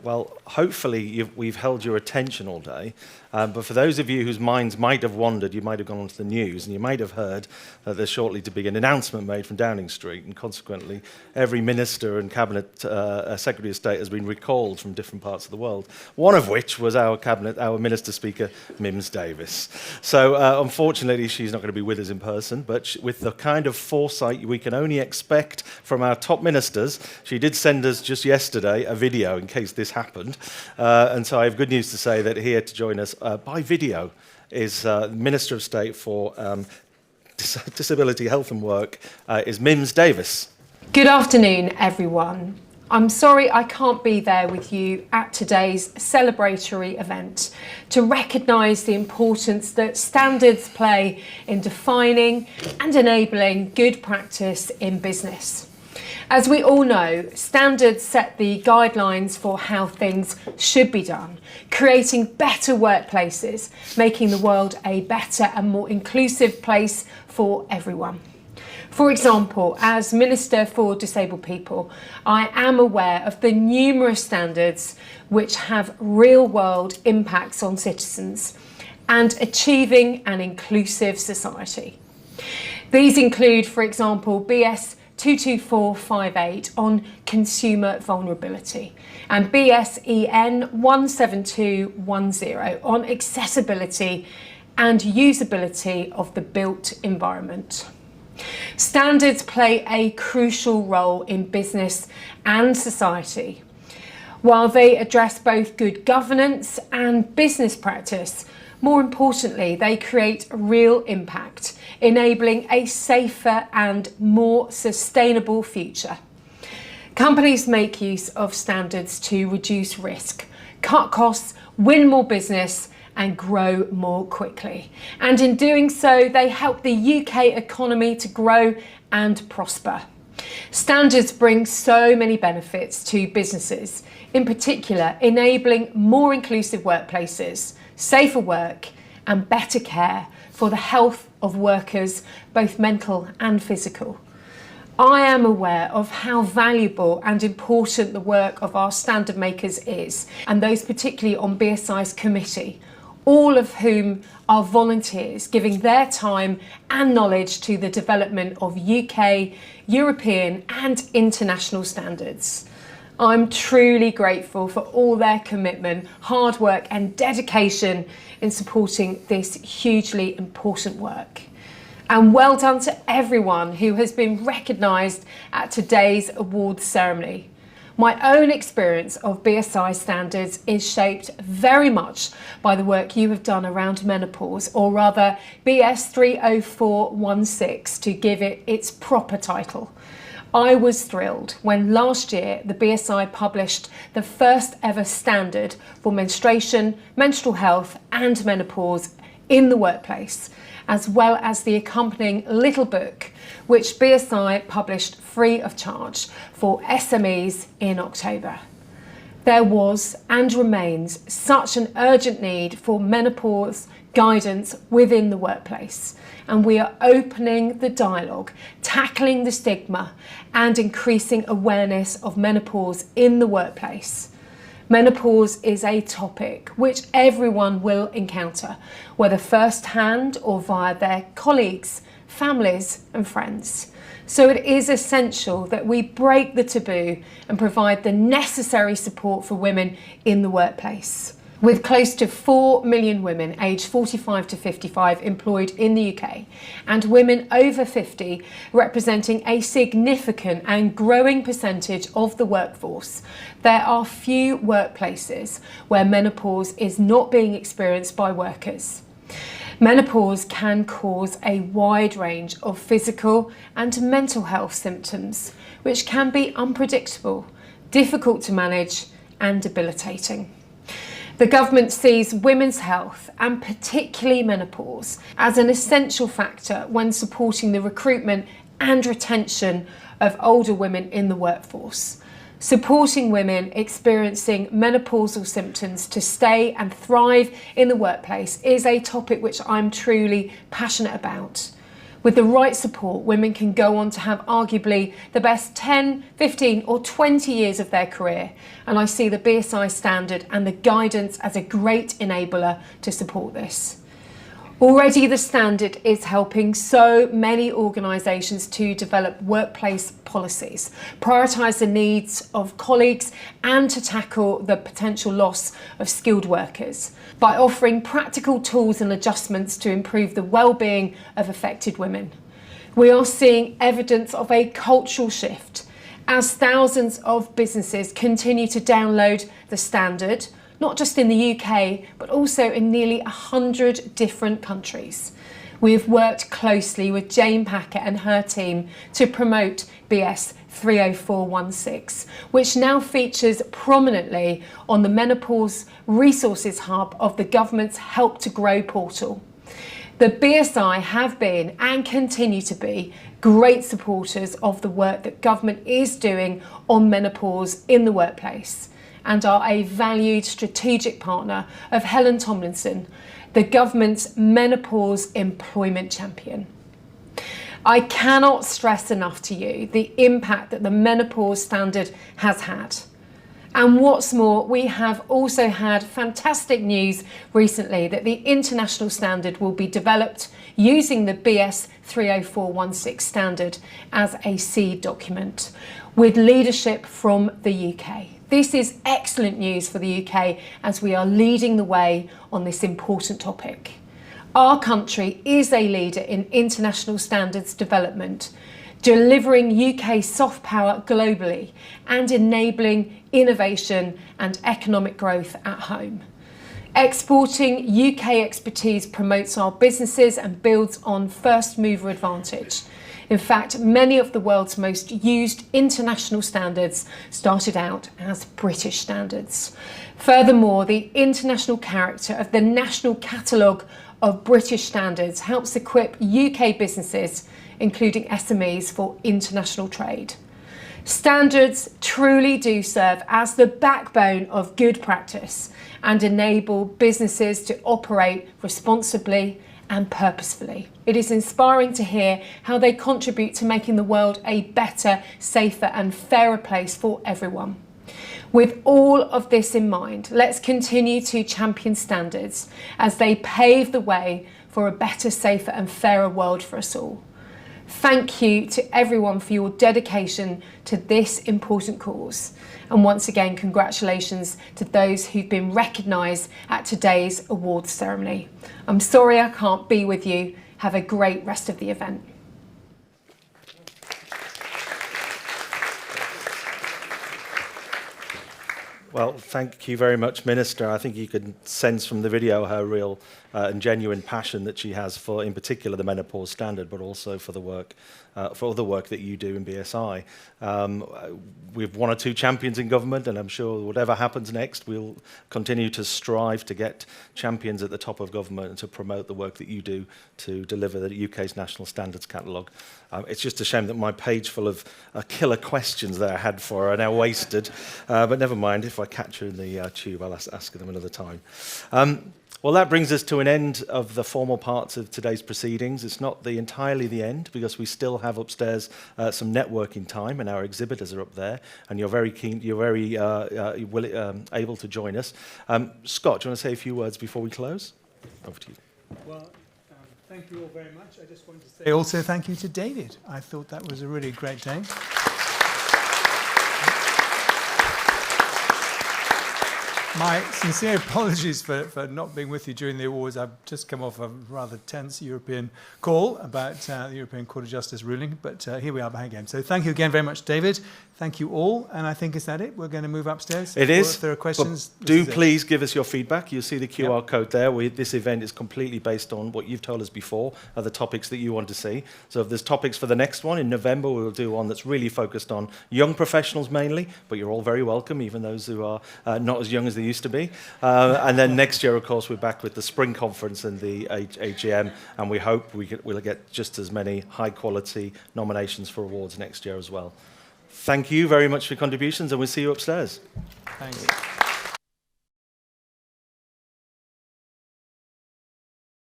Well, hopefully we've held your attention all day, but for those of you whose minds might have wandered, you might have gone onto the news and you might have heard that there's shortly to be an announcement made from Downing Street, and consequently every minister and cabinet secretary of state has been recalled from different parts of the world, one of which was our minister speaker, Mims Davies. So unfortunately she's not going to be with us in person, but with the kind of foresight we can only expect from our top ministers, she did send us just yesterday a video in case this happened, and so I have good news to say that here to join us by video is Minister of State for Disability, Health and Work, is Mims Davies. Good afternoon, everyone. I'm sorry I can't be there with you at today's celebratory event to recognise the importance that standards play in defining and enabling good practice in business. As we all know, standards set the guidelines for how things should be done, creating better workplaces, making the world a better and more inclusive place for everyone. For example, as Minister for Disabled People, I am aware of the numerous standards which have real-world impacts on citizens and achieving an inclusive society. These include, for example, BS 22458 on consumer vulnerability and BSEN 17210 on accessibility and usability of the built environment. Standards play a crucial role in business and society. While they address both good governance and business practice, more importantly, they create real impact, enabling a safer and more sustainable future. Companies make use of standards to reduce risk, cut costs, win more business, and grow more quickly. And in doing so, they help the UK economy to grow and prosper. Standards bring so many benefits to businesses, in particular enabling more inclusive workplaces, safer work and better care for the health of workers, both mental and physical. I am aware of how valuable and important the work of our standard makers is, and those particularly on BSI's committee, all of whom are volunteers giving their time and knowledge to the development of UK, European and international standards. I'm truly grateful for all their commitment, hard work and dedication in supporting this hugely important work. And well done to everyone who has been recognised at today's awards ceremony. My own experience of BSI standards is shaped very much by the work you have done around menopause, or rather BS 30416 to give it its proper title. I was thrilled when last year the BSI published the first ever standard for menstruation, menstrual health and menopause in the workplace, as well as the accompanying little book which BSI published free of charge for SMEs in October. There was and remains such an urgent need for menopause guidance within the workplace, and we are opening the dialogue, tackling the stigma and increasing awareness of menopause in the workplace. Menopause is a topic which everyone will encounter, whether first-hand or via their colleagues, families and friends. So it is essential that we break the taboo and provide the necessary support for women in the workplace. With close to 4 million women aged 45 to 55 employed in the UK and women over 50 representing a significant and growing percentage of the workforce, there are few workplaces where menopause is not being experienced by workers. Menopause can cause a wide range of physical and mental health symptoms, which can be unpredictable, difficult to manage and debilitating. The government sees women's health, and particularly menopause, as an essential factor when supporting the recruitment and retention of older women in the workforce. Supporting women experiencing menopausal symptoms to stay and thrive in the workplace is a topic which I'm truly passionate about. With the right support, women can go on to have arguably the best 10, 15 or 20 years of their career. And I see the BSI standard and the guidance as a great enabler to support this. Already the standard is helping so many organisations to develop workplace policies, prioritise the needs of colleagues and to tackle the potential loss of skilled workers by offering practical tools and adjustments to improve the well-being of affected women. We are seeing evidence of a cultural shift as thousands of businesses continue to download the standard, not just in the UK, but also in nearly 100 different countries. We have worked closely with Jane Packer and her team to promote BS 30416, which now features prominently on the Menopause Resources Hub of the government's Help to Grow portal. The BSI have been and continue to be great supporters of the work that government is doing on menopause in the workplace, and are a valued strategic partner of Helen Tomlinson, the government's menopause employment champion. I cannot stress enough to you the impact that the menopause standard has had. And what's more, we have also had fantastic news recently that the international standard will be developed using the BS 30416 standard as a seed document with leadership from the UK. This is excellent news for the UK as we are leading the way on this important topic. Our country is a leader in international standards development, delivering UK soft power globally and enabling innovation and economic growth at home. Exporting UK expertise promotes our businesses and builds on first mover advantage. In fact, many of the world's most used international standards started out as British standards. Furthermore, the international character of the National Catalogue of British Standards helps equip UK businesses, including SMEs, for international trade. Standards truly do serve as the backbone of good practice and enable businesses to operate responsibly and purposefully. It is inspiring to hear how they contribute to making the world a better, safer and fairer place for everyone. With all of this in mind, let's continue to champion standards as they pave the way for a better, safer and fairer world for us all. Thank you to everyone for your dedication to this important cause. And once again, congratulations to those who've been recognised at today's awards ceremony. I'm sorry I can't be with you. Have a great rest of the event. Well, thank you very much, Minister. I think you can sense from the video her real and genuine passion that she has for, in particular, the menopause standard, but also for the work, for all the work that you do in BSI. We've one or two champions in government, and I'm sure whatever happens next, we'll continue to strive to get champions at the top of government and to promote the work that you do to deliver the UK's National Standards Catalogue. It's just a shame that my page full of killer questions that I had for her are now wasted, but never mind. If I catch her in the tube, I'll ask them another time. Well, that brings us to an end of the formal parts of today's proceedings. It's not entirely the end, because we still have upstairs some networking time, and our exhibitors are up there, and you're very keen, you're very able to join us. Scott, do you want to say a few words before we close? Over to you. Well, thank you all very much. I just wanted to say also thank you to David. I thought that was a really great day. My sincere apologies for not being with you during the awards. I've just come off a rather tense European call about the European Court of Justice ruling, but here we are back again. So thank you again very much, David. Thank you all, and I think is that it? We're going to move upstairs. It is. If there are questions, do please give us your feedback. You'll see the QR code there. This event is completely based on what you've told us before, are the topics that you want to see. So if there's topics for the next one, in November we'll do one that's really focused on young professionals mainly, but you're all very welcome, even those who are not as young as they used to be. And then next year, of course, we're back with the spring conference and the AGM, and we hope we'll get just as many high-quality nominations for awards next year as well. Thank you very much for your contributions, and we'll see you upstairs. Thanks.